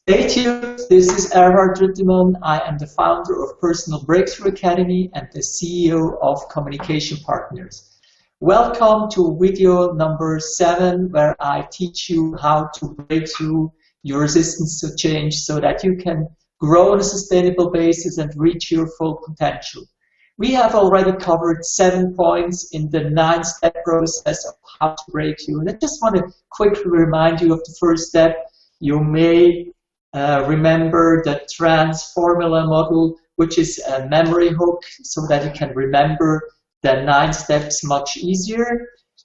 Stay tuned. This is Erhard Ruettimann. I am the founder of Personal Breakthrough Academy and the CEO of Communication Partners. Welcome to video number 7, where I teach you how to break through your resistance to change so that you can grow on a sustainable basis and reach your full potential. We have already covered 7 points in the 9-step process of how to break through. And I just want to quickly remind you of the first step. You may remember the TRANS formula model, which is a memory hook so that you can remember the 9 steps much easier.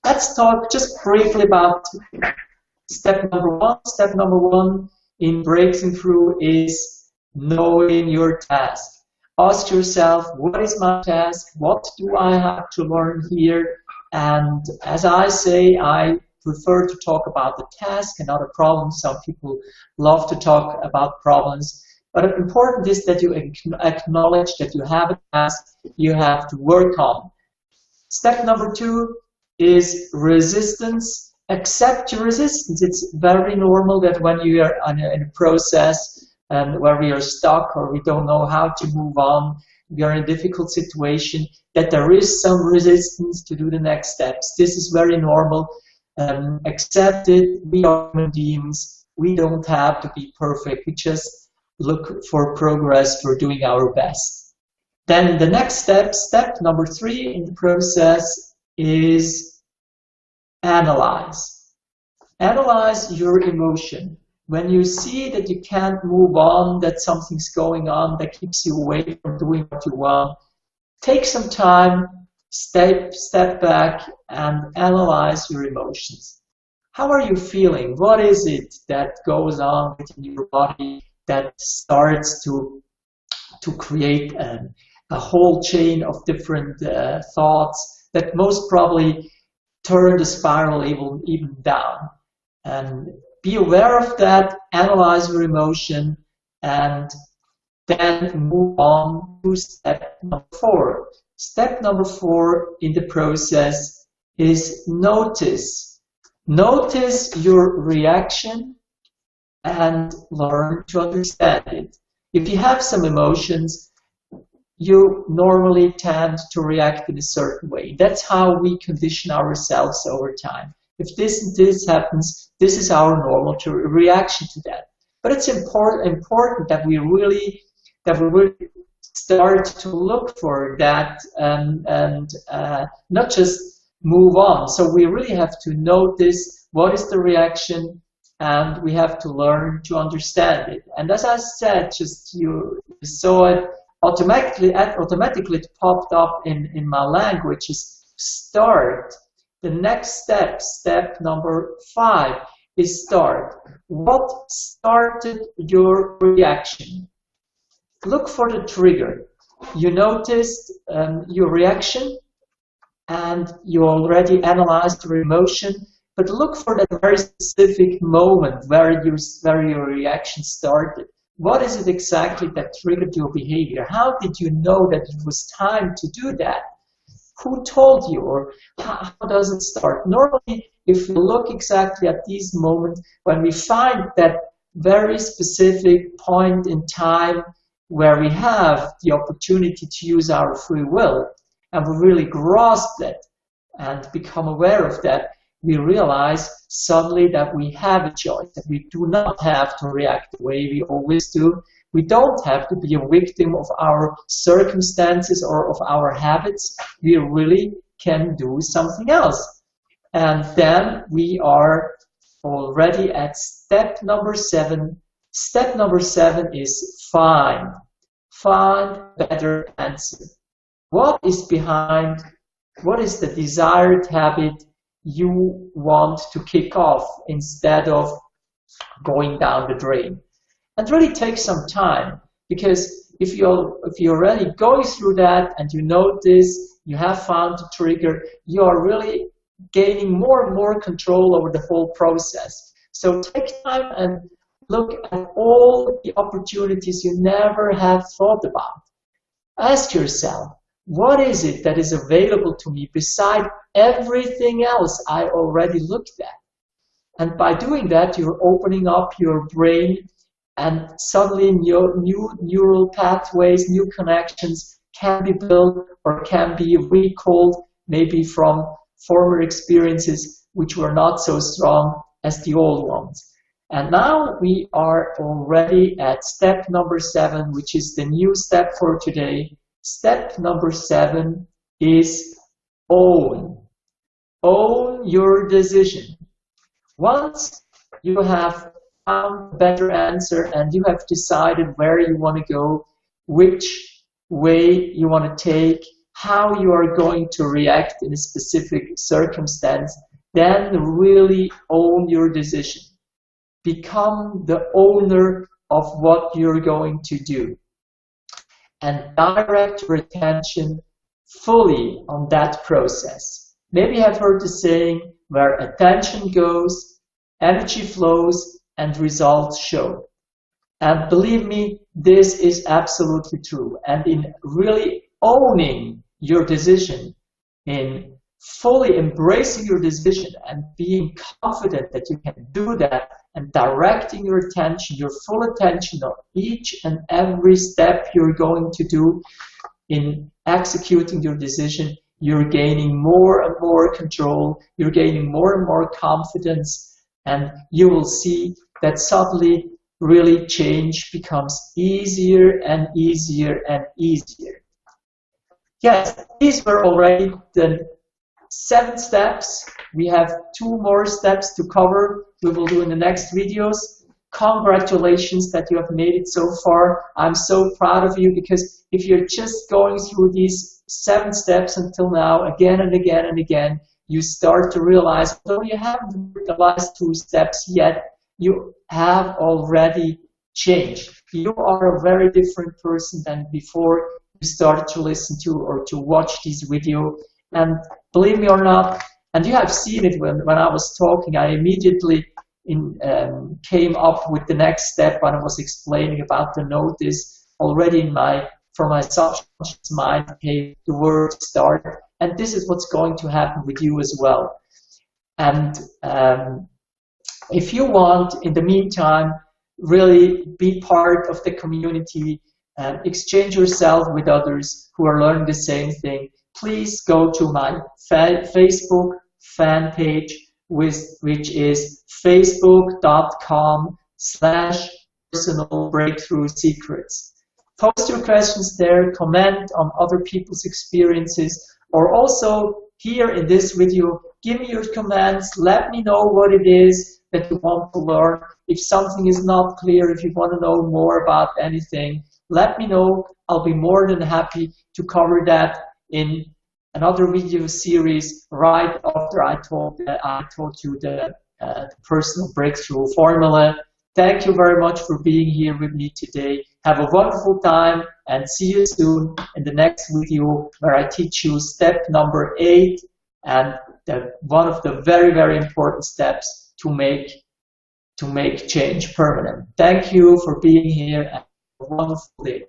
Let's talk just briefly about step number 1. Step number 1 in breaking through is knowing your task. Ask yourself, what is my task? What do I have to learn here? And as I say, I prefer to talk about the task and not a problem. Some people love to talk about problems. But important is that you acknowledge that you have a task you have to work on. Step number 2 is resistance. Accept your resistance. It's very normal that when you are in a process and where we are stuck or we don't know how to move on, we are in a difficult situation, that there is some resistance to do the next steps. This is very normal. Accept it. We are human beings. We don't have to be perfect. We just look for progress, for doing our best. Then the next step, step number 3 in the process, is analyze. Analyze your emotion. When you see that you can't move on, that something's going on that keeps you away from doing what you want, take some time, step back and analyze your emotions. How are you feeling? What is it that goes on within your body that starts to create a whole chain of different thoughts that most probably turn the spiral even down? And be aware of that, analyze your emotion, and then move on to step number 4. Step number 4 in the process is notice. Notice your reaction and learn to understand it. If you have some emotions, you normally tend to react in a certain way. That's how we condition ourselves over time. If this and this happens, this is our normal reaction to that. But it's important that we really start to look for that and not just move on. So we really have to notice what is the reaction, and we have to learn to understand it. And as I said, just you saw it automatically it popped up in my language, is start. The next step, step number 5, is start. What started your reaction? Look for the trigger. You noticed your reaction and you already analyzed your emotion, but look for that very specific moment where your reaction started. What is it exactly that triggered your behavior? How did you know that it was time to do that? Who told you, or how does it start? Normally, if we look exactly at these moments, when we find that very specific point in time where we have the opportunity to use our free will, and we really grasp that and become aware of that, we realize suddenly that we have a choice, that we do not have to react the way we always do. We don't have to be a victim of our circumstances or of our habits. We really can do something else. And then we are already at step number 7. Step number 7 is find. Find a better answer. What is behind, what is the desired habit you want to kick off instead of going down the drain? And really take some time, because if you're already going through that and you notice you have found the trigger, you are really gaining more and more control over the whole process. So take time and look at all the opportunities you never have thought about. Ask yourself, what is it that is available to me beside everything else I already looked at? And by doing that, you're opening up your brain and suddenly new neural pathways, new connections can be built or can be recalled, maybe from former experiences which were not so strong as the old ones. And now we are already at step number 7, which is the new step for today. Step number 7 is own. Own your decision. Once you have found a better answer and you have decided where you want to go, which way you want to take, how you are going to react in a specific circumstance, then really own your decision. Become the owner of what you're going to do and direct your attention fully on that process. Maybe you have heard the saying, where attention goes, energy flows, and results show. And believe me, this is absolutely true. And in really owning your decision, in fully embracing your decision and being confident that you can do that, and directing your attention, your full attention on each and every step you're going to do in executing your decision, you're gaining more and more control, you're gaining more and more confidence, and you will see that suddenly really change becomes easier and easier and easier. Yes, these were already the 7 steps. We have 2 more steps to cover. We will do in the next videos. Congratulations that you have made it so far. I'm so proud of you, because if you're just going through these 7 steps until now, again and again and again, you start to realize, although you haven't done the last 2 steps yet, you have already changed. You are a very different person than before you started to listen to or to watch this video. And believe me or not, and you have seen it when I was talking, I immediately came up with the next step when I was explaining about the notice. Already from my subconscious mind came the word start, and this is what's going to happen with you as well. And if you want, in the meantime, really be part of the community and exchange yourself with others who are learning the same thing, please go to my Facebook fan page, which is facebook.com/personalbreakthroughsecrets. Post your questions there, comment on other people's experiences, or also here in this video, give me your comments, let me know what it is that you want to learn. If something is not clear, if you want to know more about anything, let me know. I'll be more than happy to cover that in another video series right after I taught you the personal breakthrough formula. Thank you very much for being here with me today. Have a wonderful time and see you soon in the next video, where I teach you step number 8 and one of the very, very important steps to make change permanent. Thank you for being here and have a wonderful day.